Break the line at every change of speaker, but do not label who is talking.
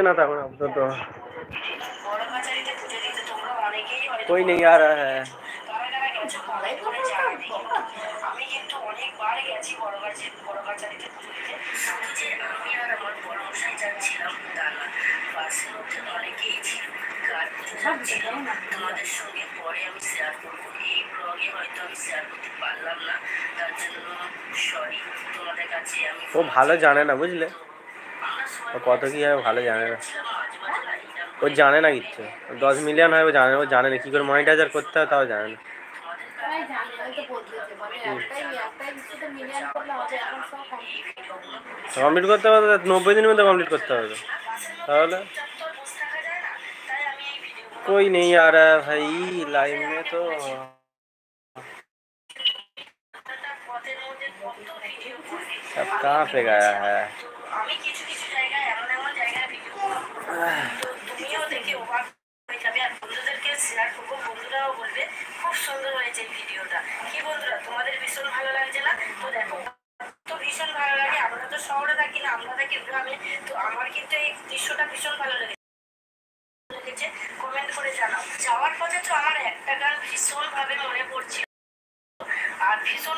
ना था अब तो कोई नहीं आ रहा है। তোমাদের সঙ্গে পরে আমি শেয়ার করবো, এই ব্লগে হয়তো আমি শেয়ার করতে পারলাম না, তার জন্য সরি তোমাদের কাছে। আমি ও ভালো জানে না বুঝলে, ও কত কি হয় ভালো জানে না, ও জানে না কিচ্ছু। 10 মিলিয়ন হয় ও জানে না কী করে মনিটাইজার করতে হয়, তাও জানে না। কমপ্লিট করতে হবে 90 দিনের মধ্যে কমপ্লিট করতে হবে। তাহলে कोई नहीं आ रहा है भाई लाइव में तो। सब कहाँ पे गया है? খুব সুন্দর হয়েছে ভিডিওটা। কি বন্ধুরা তোমাদের ভীষণ ভালো লাগছে না? তো দেখো তো ভীষণ ভালো লাগে, আমরা তো শহরে থাকি না, আমরা থাকি গ্রামে। তো আমার কিন্তু এই দৃশ্যটা ভীষণ ভালো লেগেছে, কমেন্ট করে জানাও। যাওয়ার পথে তো আমার একটা গান ভীষণ ভাবে মনে পড়ছে আর ভীষণ